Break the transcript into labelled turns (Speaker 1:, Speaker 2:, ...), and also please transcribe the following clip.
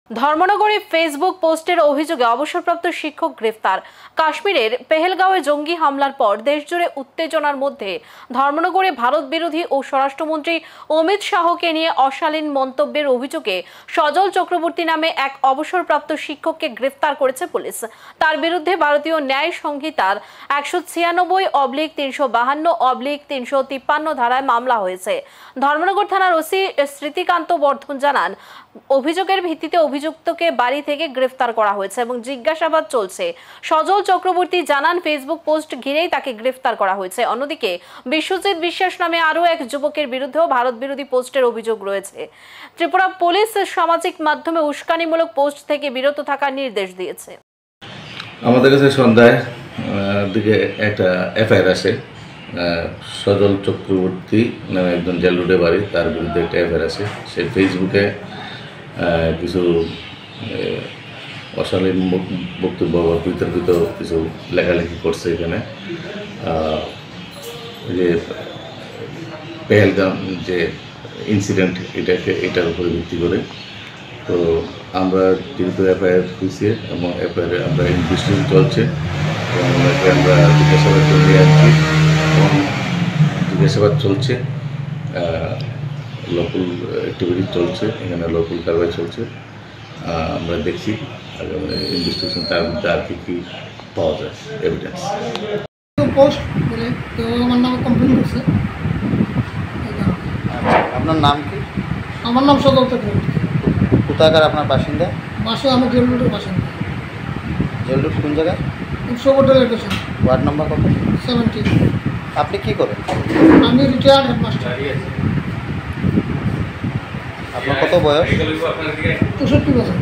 Speaker 1: ধর্মনগরে Facebook পোস্টের অভিযোগে অবসরপ্রাপ্ত শিক্ষক গ্রেফতার। কাশ্মীরের পেহেলগাঁওয়ে জঙ্গি হামলার পর দেশজুড়ে উত্তেজনার মধ্যে ধর্মনগরে ভারত বিরোধী ও স্বরাষ্ট্রমন্ত্রী অমিত শাহকে নিয়ে অশালীন মন্তব্যের অভিযোগে সজল চক্রবর্তী নামে এক অবসরপ্রাপ্ত শিক্ষককে গ্রেফতার করেছে পুলিশ। তার বিরুদ্ধে ভারতীয় ন্যায় সংহিতার 196/352/353 ধারায় মামলা হয়েছে। ধর্মনগর থানার ওসি স্মৃতিকান্ত বর্ধন জানান, অভিযোগের ভিত্তিতে অভিযুক্তকে বাড়ি থেকে গ্রেফতার করা হয়েছে এবং জিজ্ঞাসাবাদ চলছে। সজল চক্রবর্তী জানান, ফেসবুক পোস্ট ঘিরেই তাকে গ্রেফতার করা হয়েছে। অন্যদিকে বিশ্বজিৎ বিশ্বাস নামে আরও এক যুবকের বিরুদ্ধেও ভারত বিরোধী পোস্টের অভিযোগ রয়েছে। ত্রিপুরা পুলিশ সামাজিক মাধ্যমে উস্কানিমূলক পোস্ট থেকে বিরত থাকার নির্দেশ দিয়েছে।
Speaker 2: আমাদের কাছে সন্ধ্যায় দিকে একটা এফআইআর আছে, সজল চক্রবর্তী নামে একজন জেলরোডে বাড়ি, তার বিরুদ্ধে একটা এফআইআর আছে। সে ফেসবুকে কিছু অশালীন বক্তব্য বা বিতর্কিত কিছু লেখালেখি করছে। এখানে যে পেহেলগাম যে ইনসিডেন্ট এটার উপরে ভিত্তি করে তো আমরা যেহেতু এফআইআর হয়েছে এবং এফআইআরে আমরা ইনভেস্টিগেশন চলছে এবং আমরা জিজ্ঞাসাবাদ নিয়ে আসছি এবং জিজ্ঞাসাবাদ চলছে, লোকাল অ্যাক্টিভিটি চলছে, এখানে লোকাল কারবাই চলছে। আমরা দেখছি ইনভেস্টিগেশন তার মধ্যে আর কি পাওয়া যায় এভিডেন্স।
Speaker 3: পোস্ট বলে তো আমার নামে কমপ্লেন করছে।
Speaker 4: আপনার নাম কি?
Speaker 3: আমার নাম সজল চক্রবর্তী।
Speaker 4: কোথাকার আপনার বাসিন্দা?
Speaker 3: বাসে আমি জেলরোডের বাসিন্দা।
Speaker 4: জেলরোড কোন জায়গায়?
Speaker 3: সোবটের লোকেশন।
Speaker 4: ওয়ার্ড নম্বর কত?
Speaker 3: 70।
Speaker 4: আপনি কি করেন?
Speaker 3: আমি রিটায়ার্ড হেডমাস্টার।
Speaker 4: আপনার কত বয়স?
Speaker 3: 64 বছর।